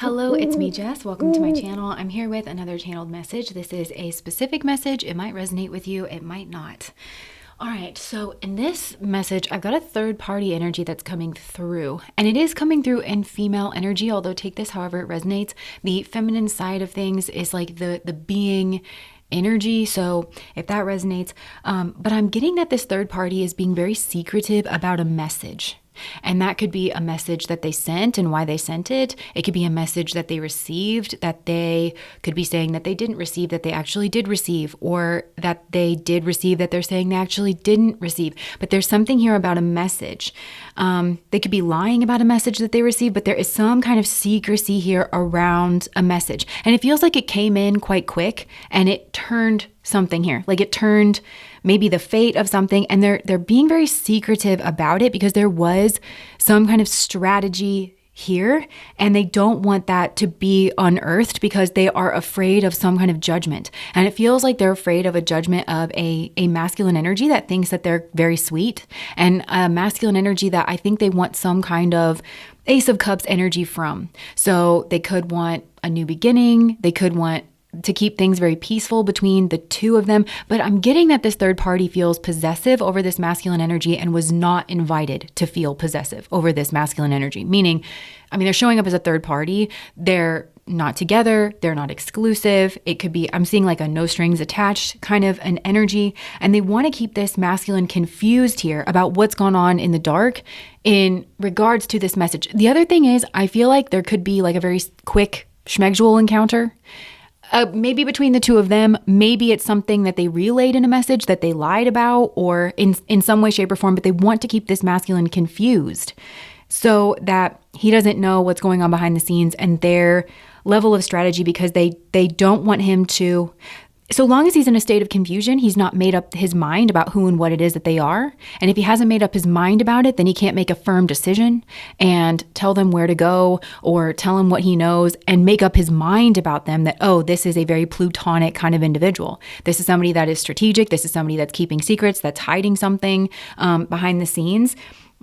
Hello, it's me, Jess. Welcome to my channel. I'm here with another channeled message. This is a specific message. It might resonate with you, it might not. All right, so in this message, I've got a third party energy that's coming through, and it is coming through in female energy, although take this however it resonates. The feminine side of things is like the being energy, so if that resonates, but I'm getting that this third party is being very secretive about a message. And that could be a message that they sent and why they sent it. It could be a message that they received that they could be saying that they didn't receive, that they actually did receive, or that they did receive that they're saying they actually didn't receive. But there's something here about a message. They could be lying about a message that they received, but there is some kind of secrecy here around a message. And it feels like it came in quite quick and it turned something here. Like it turned maybe the fate of something, and they're being very secretive about it because there was some kind of strategy here, and they don't want that to be unearthed because they are afraid of some kind of judgment. And it feels like they're afraid of a judgment of a masculine energy that thinks that they're very sweet, and a masculine energy that I think they want some kind of Ace of Cups energy from. So they could want a new beginning, they could want to keep things very peaceful between the two of them. But I'm getting that this third party feels possessive over this masculine energy and was not invited to feel possessive over this masculine energy. Meaning, they're showing up as a third party. They're not together. They're not exclusive. It could be, I'm seeing like a no strings attached kind of an energy. And they want to keep this masculine confused here about what's gone on in the dark in regards to this message. The other thing is, I feel like there could be like a very quick schmegdual encounter. Maybe between the two of them, maybe it's something that they relayed in a message that they lied about or in some way, shape, or form, but they want to keep this masculine confused so that he doesn't know what's going on behind the scenes and their level of strategy, because they don't want him to. So long as he's in a state of confusion, he's not made up his mind about who and what it is that they are. And if he hasn't made up his mind about it, then he can't make a firm decision and tell them where to go or tell them what he knows and make up his mind about them that, oh, this is a very plutonic kind of individual. This is somebody that is strategic. This is somebody that's keeping secrets, that's hiding something behind the scenes,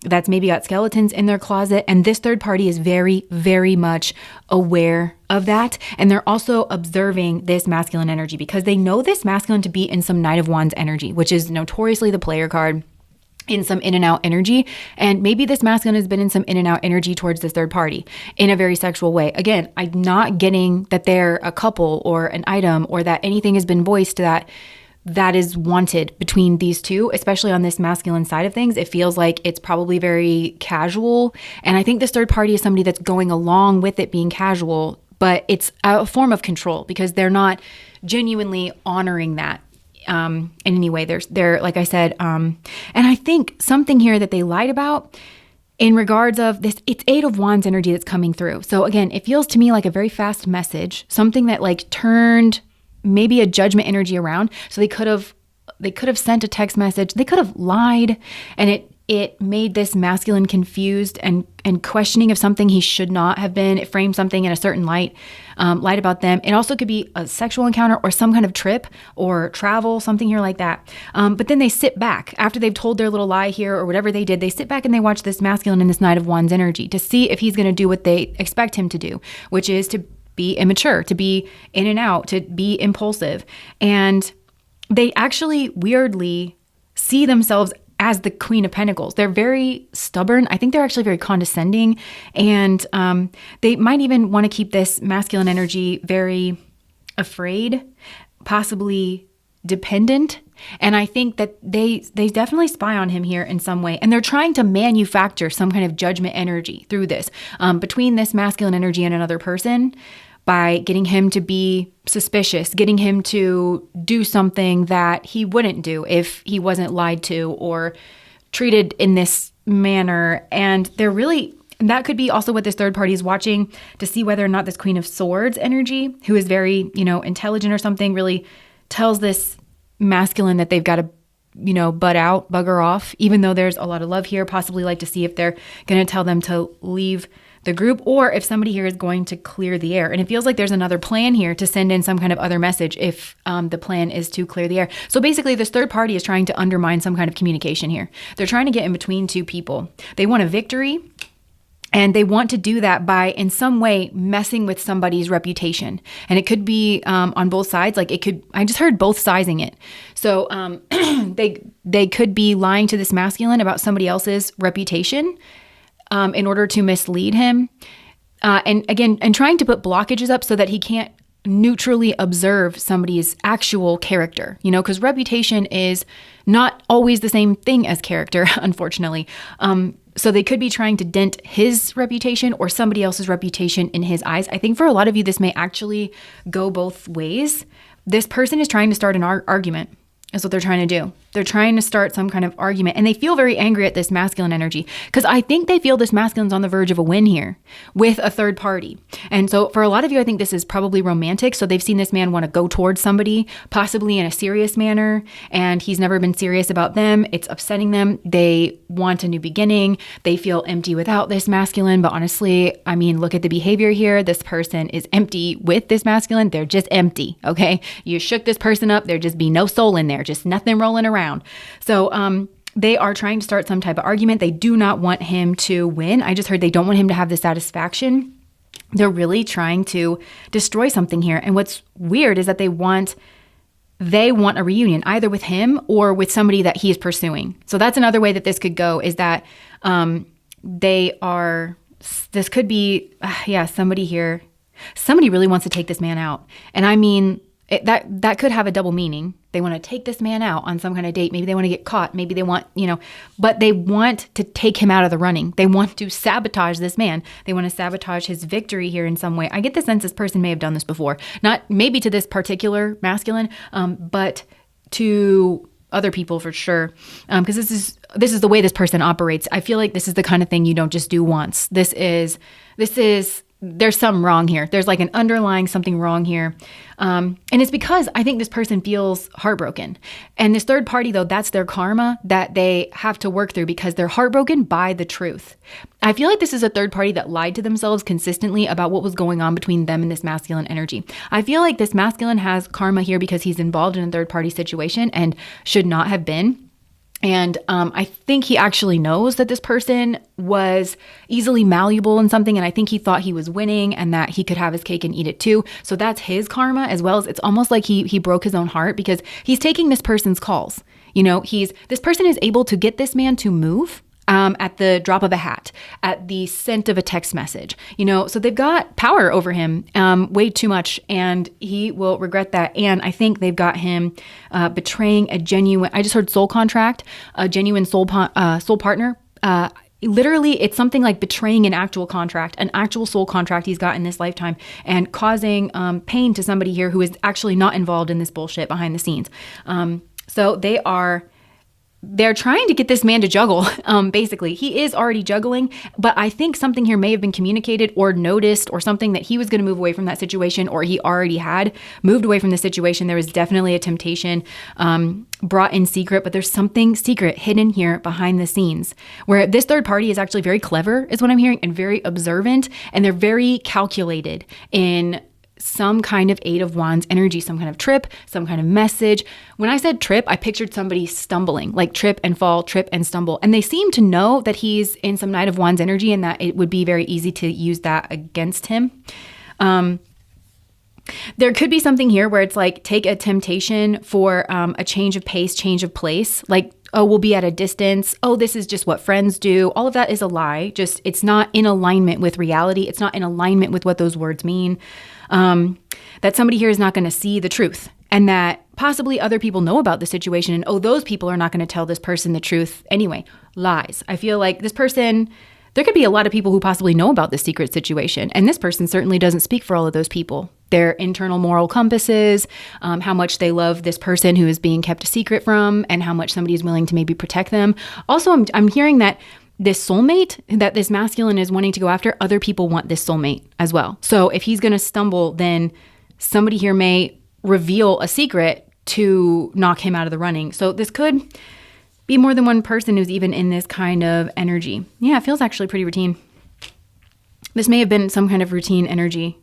that's maybe got skeletons in their closet. And this third party is very, very much aware of that. And they're also observing this masculine energy because they know this masculine to be in some Knight of Wands energy, which is notoriously the player card, in some in and out energy. And maybe this masculine has been in some in and out energy towards this third party in a very sexual way. Again, I'm not getting that they're a couple or an item or that anything has been voiced that is wanted between these two, especially on this masculine side of things. It feels like it's probably very casual. And I think this third party is somebody that's going along with it being casual, but it's a form of control because they're not genuinely honoring that in any way. They're like I said, and I think something here that they lied about in regards of this, it's Eight of Wands energy that's coming through. So again, it feels to me like a very fast message, something that like turned maybe a judgment energy around. So they could have sent a text message. They could have lied, and it made this masculine confused and questioning of something he should not have been. It framed something in a certain light, lied about them. It also could be a sexual encounter or some kind of trip or travel, something here like that. But then they sit back after they've told their little lie here or whatever they did. They sit back and they watch this masculine in this Knight of Wands energy to see if he's going to do what they expect him to do, which is to be immature, to be in and out, to be impulsive. And they actually weirdly see themselves as the Queen of Pentacles. They're very stubborn. I think they're actually very condescending. And they might even want to keep this masculine energy very afraid, possibly dependent. And I think that they definitely spy on him here in some way. And they're trying to manufacture some kind of judgment energy through this, between this masculine energy and another person, by getting him to be suspicious, getting him to do something that he wouldn't do if he wasn't lied to or treated in this manner. And that could be also what this third party is watching to see whether or not this Queen of Swords energy, who is very, intelligent or something, really tells this masculine that they've got to, bugger off, even though there's a lot of love here, possibly like to see if they're going to tell them to leave the group, or if somebody here is going to clear the air. And it feels like there's another plan here to send in some kind of other message if the plan is to clear the air. So basically, this third party is trying to undermine some kind of communication here. They're trying to get in between two people. They want a victory, And they want to do that by, in some way, messing with somebody's reputation. And it could be on both sides. Like it could, I just heard both sizing it. So they could be lying to this masculine about somebody else's reputation in order to mislead him. And trying to put blockages up so that he can't neutrally observe somebody's actual character, because reputation is not always the same thing as character, unfortunately. So they could be trying to dent his reputation or somebody else's reputation in his eyes. I think for a lot of you, this may actually go both ways. This person is trying to start an argument, is what they're trying to do. They're trying to start some kind of argument, and they feel very angry at this masculine energy because I think they feel this masculine's on the verge of a win here with a third party. And so for a lot of you, I think this is probably romantic. So they've seen this man want to go towards somebody, possibly in a serious manner, and he's never been serious about them. It's upsetting them. They want a new beginning. They feel empty without this masculine. But honestly, I mean, look at the behavior here. This person is empty with this masculine. They're just empty. Okay. You shook this person up. There just be no soul in there, just nothing rolling around. So they are trying to start some type of argument. They do not want him to win. I just heard they don't want him to have the satisfaction. They're really trying to destroy something here. And what's weird is that they want a reunion either with him or with somebody that he is pursuing. So that's another way that this could go, is that this could be, somebody here, somebody really wants to take this man out. And I mean, that could have a double meaning. They want to take this man out on some kind of date. Maybe they want to get caught. Maybe they want, but they want to take him out of the running. They want to sabotage this man. They want to sabotage his victory here in some way. I get the sense this person may have done this before. Not maybe to this particular masculine, but to other people for sure. Because this is the way this person operates. I feel like this is the kind of thing you don't just do once. This is there's something wrong here. There's like an underlying something wrong here. And it's because I think this person feels heartbroken. And this third party, though, that's their karma that they have to work through because they're heartbroken by the truth. I feel like this is a third party that lied to themselves consistently about what was going on between them and this masculine energy. I feel like this masculine has karma here because he's involved in a third party situation and should not have been. And I think he actually knows that this person was easily malleable in something. And I think he thought he was winning and that he could have his cake and eat it too. So that's his karma, as well as it's almost like he broke his own heart because he's taking this person's calls. This person is able to get this man to move at the drop of a hat, at the scent of a text message, so they've got power over him way too much, and he will regret that. And I think they've got him betraying a genuine, I just heard soul contract, a genuine soul partner. Literally, it's something like betraying an actual soul contract he's got in this lifetime and causing pain to somebody here who is actually not involved in this bullshit behind the scenes. So they're trying to get this man to juggle, basically. He is already juggling, but I think something here may have been communicated or noticed or something that he was going to move away from that situation, or he already had moved away from the situation. There was definitely a temptation brought in secret, but there's something secret hidden here behind the scenes where this third party is actually very clever, is what I'm hearing, and very observant, and they're very calculated in some kind of Eight of Wands energy, some kind of trip, some kind of message. When I said trip, I pictured somebody stumbling, like trip and fall, trip and stumble. And they seem to know that he's in some Knight of Wands energy and that it would be very easy to use that against him. There could be something here where it's like take a temptation for a change of pace, change of place, like, oh, we'll be at a distance. Oh, this is just what friends do. All of that is a lie. Just it's not in alignment with reality. It's not in alignment with what those words mean. That somebody here is not going to see the truth, and that possibly other people know about the situation, and oh, those people are not going to tell this person the truth anyway. Lies. I feel like this person, there could be a lot of people who possibly know about this secret situation, and this person certainly doesn't speak for all of those people. Their internal moral compasses, how much they love this person who is being kept a secret from, and how much somebody is willing to maybe protect them. Also, I'm hearing that this soulmate that this masculine is wanting to go after, other people want this soulmate as well. So if he's going to stumble, then somebody here may reveal a secret to knock him out of the running. So this could be more than one person who's even in this kind of energy. Yeah, it feels actually pretty routine. This may have been some kind of routine energy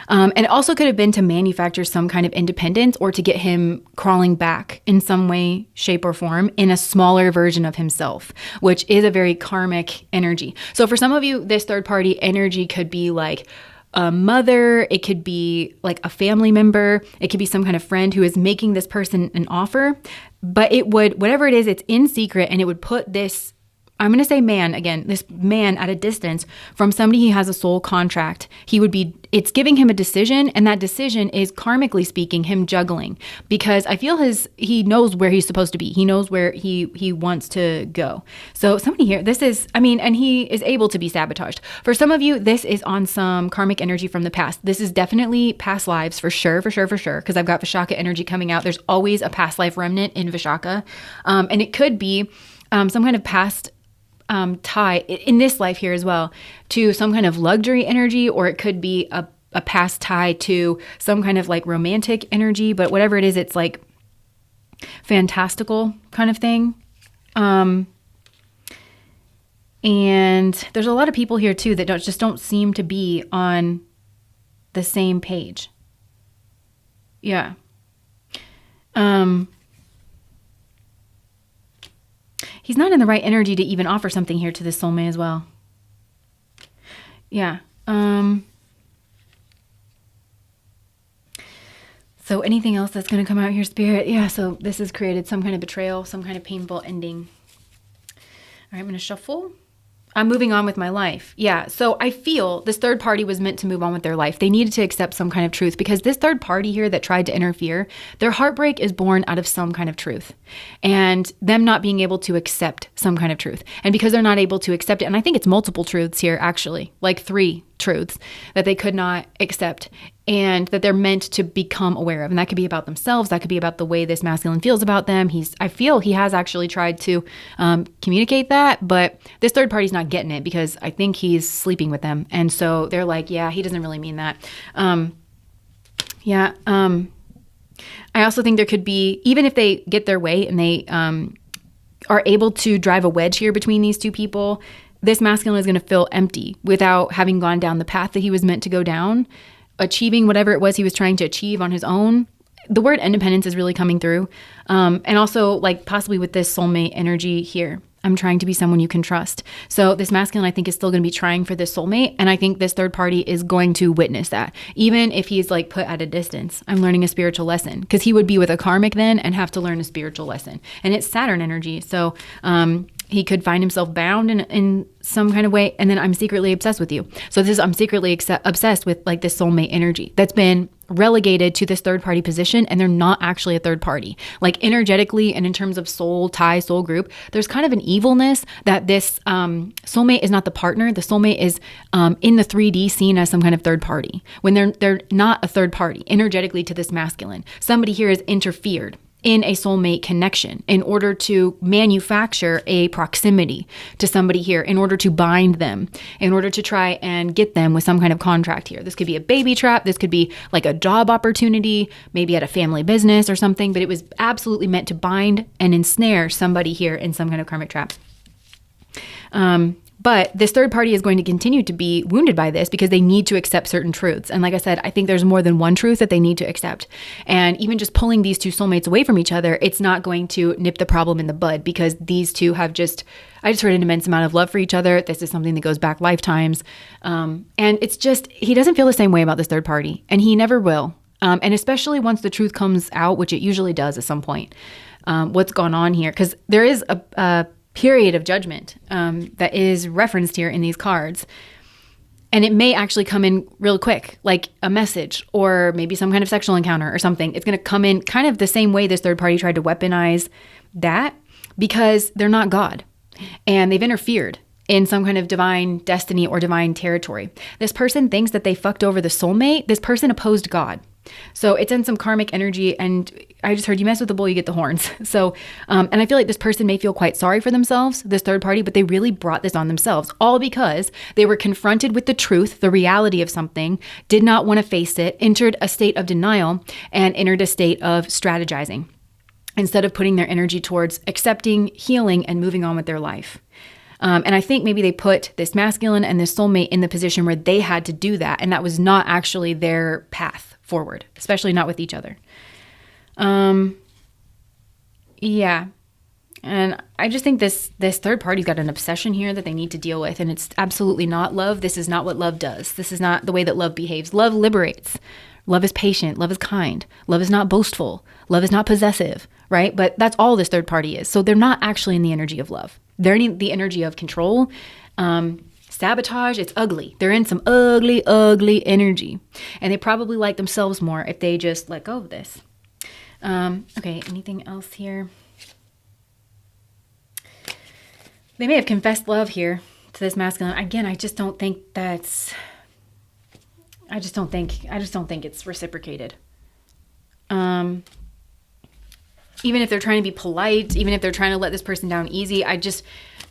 And it also could have been to manufacture some kind of independence or to get him crawling back in some way, shape, or form in a smaller version of himself, which is a very karmic energy. So for some of you, this third party energy could be like a mother, it could be like a family member, it could be some kind of friend who is making this person an offer, but it would, whatever it is, it's in secret, and it would put this, I'm going to say man again, this man at a distance from somebody he has a soul contract. It's giving him a decision, and that decision is karmically speaking him juggling, because I feel he knows where he's supposed to be. He knows where he wants to go. So somebody here, and he is able to be sabotaged. For some of you, this is on some karmic energy from the past. This is definitely past lives for sure, because I've got Vishaka energy coming out. There's always a past life remnant in Vishaka. And it could be some kind of past tie in this life here as well to some kind of luxury energy, or it could be a past tie to some kind of like romantic energy, but whatever it is, it's like fantastical kind of thing. And there's a lot of people here too that just don't seem to be on the same page. Yeah. He's not in the right energy to even offer something here to this soulmate as well. Yeah. So anything else that's going to come out here, Spirit? Yeah, so this has created some kind of betrayal, some kind of painful ending. All right, I'm going to shuffle. I'm moving on with my life. Yeah. So I feel this third party was meant to move on with their life. They needed to accept some kind of truth, because this third party here that tried to interfere, their heartbreak is born out of some kind of truth, and them not being able to accept some kind of truth. And because they're not able to accept it, and I think it's multiple truths here, actually, like 3 truths that they could not accept and that they're meant to become aware of. And that could be about themselves. That could be about the way this masculine feels about them. I feel he has actually tried to communicate that, but this third party's not getting it, because I think he's sleeping with them. And so they're like, yeah, he doesn't really mean that. I also think there could be, even if they get their way and they are able to drive a wedge here between these two people, this masculine is going to feel empty without having gone down the path that he was meant to go down, achieving whatever it was he was trying to achieve on his own. The word independence is really coming through. And also like possibly with this soulmate energy here, I'm trying to be someone you can trust. So this masculine, I think, is still going to be trying for this soulmate. And I think this third party is going to witness that. Even if he's like put at a distance, I'm learning a spiritual lesson, because he would be with a karmic then and have to learn a spiritual lesson. And it's Saturn energy. So he could find himself bound in some kind of way. And then I'm secretly obsessed with you. So I'm secretly obsessed with like this soulmate energy that's been relegated to this third party position, and they're not actually a third party. Like energetically and in terms of soul tie, soul group, there's kind of an evilness that this soulmate is not the partner. The soulmate is in the 3D seen as some kind of third party, when they're not a third party energetically to this masculine. Somebody here has interfered in a soulmate connection in order to manufacture a proximity to somebody here, in order to bind them, in order to try and get them with some kind of contract here. This could be a baby trap. This could be like a job opportunity, maybe at a family business or something, but it was absolutely meant to bind and ensnare somebody here in some kind of karmic trap. But this third party is going to continue to be wounded by this, because they need to accept certain truths. And like I said, I think there's more than one truth that they need to accept. And even just pulling these two soulmates away from each other, it's not going to nip the problem in the bud, because these two have I just heard an immense amount of love for each other. This is something that goes back lifetimes. And it's just, he doesn't feel the same way about this third party, and he never will. And especially once the truth comes out, which it usually does at some point, what's gone on here, because there is a period of judgment that is referenced here in these cards. And it may actually come in real quick, like a message or maybe some kind of sexual encounter or something. It's going to come in kind of the same way this third party tried to weaponize that, because they're not God and they've interfered in some kind of divine destiny or divine territory. This person thinks that they fucked over the soulmate. This person opposed God. So it's in some karmic energy, and I just heard you mess with the bull, you get the horns. So, and I feel like this person may feel quite sorry for themselves, this third party, but they really brought this on themselves, all because they were confronted with the truth, the reality of something, did not want to face it, entered a state of denial, and entered a state of strategizing, instead of putting their energy towards accepting, healing, and moving on with their life. And I think maybe they put this masculine and this soulmate in the position where they had to do that. And that was not actually their path forward, especially not with each other. Yeah. And I just think this third party's got an obsession here that they need to deal with. And it's absolutely not love. This is not what love does. This is not the way that love behaves. Love liberates. Love is patient. Love is kind. Love is not boastful. Love is not possessive, right? But that's all this third party is. So they're not actually in the energy of love. They're in the energy of control, sabotage. It's ugly. They're in some ugly, ugly energy. And they probably like themselves more if they just let go of this. Okay, anything else here? They may have confessed love here to this masculine. Again, I just don't think it's reciprocated. Even if they're trying to be polite, even if they're trying to let this person down easy,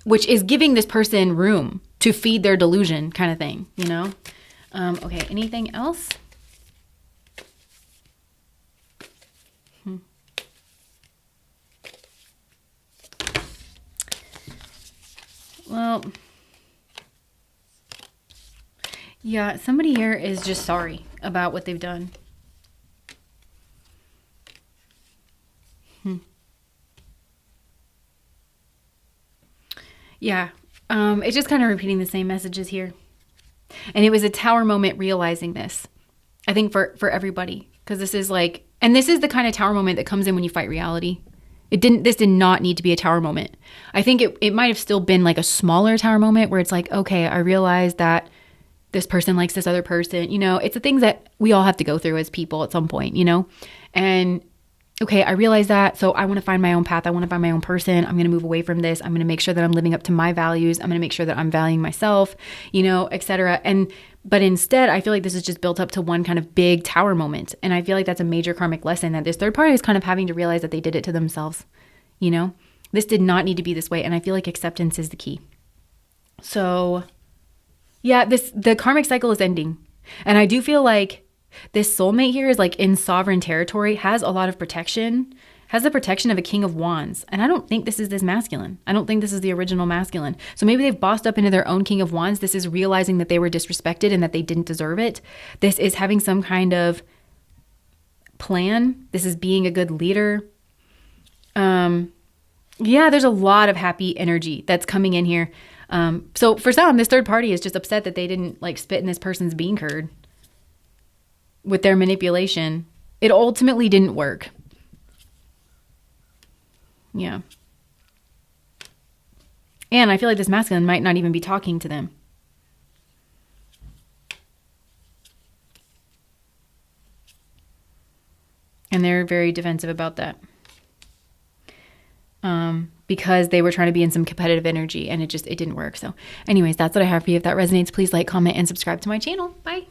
which is giving this person room to feed their delusion kind of thing, you know? Okay, anything else? Well, yeah, somebody here is just sorry about what they've done. Yeah, it's just kind of repeating the same messages here. And it was a tower moment realizing this, I think for everybody, because this is like, and this is the kind of tower moment that comes in when you fight reality. This did not need to be a tower moment. I think it might have still been like a smaller tower moment where it's like, okay, I realize that this person likes this other person. You know, it's the things that we all have to go through as people at some point, you know? And okay, I realize that. So I want to find my own path. I want to find my own person. I'm going to move away from this. I'm going to make sure that I'm living up to my values. I'm going to make sure that I'm valuing myself, you know, etc. But instead, I feel like this is just built up to one kind of big tower moment. And I feel like that's a major karmic lesson that this third party is kind of having to realize that they did it to themselves. You know, this did not need to be this way. And I feel like acceptance is the key. So yeah, the karmic cycle is ending. And I do feel like this soulmate here is like in sovereign territory, has a lot of protection, has the protection of a king of wands. And I don't think this is this masculine. I don't think this is the original masculine. So maybe they've bossed up into their own king of wands. This is realizing that they were disrespected and that they didn't deserve it. This is having some kind of plan. This is being a good leader. Yeah, there's a lot of happy energy that's coming in here. So for some, this third party is just upset that they didn't like spit in this person's bean curd with their manipulation. It ultimately didn't work. Yeah. And I feel like this masculine might not even be talking to them. And they're very defensive about that. Because they were trying to be in some competitive energy and it didn't work. So anyways, that's what I have for you. If that resonates, please like, comment, and subscribe to my channel. Bye.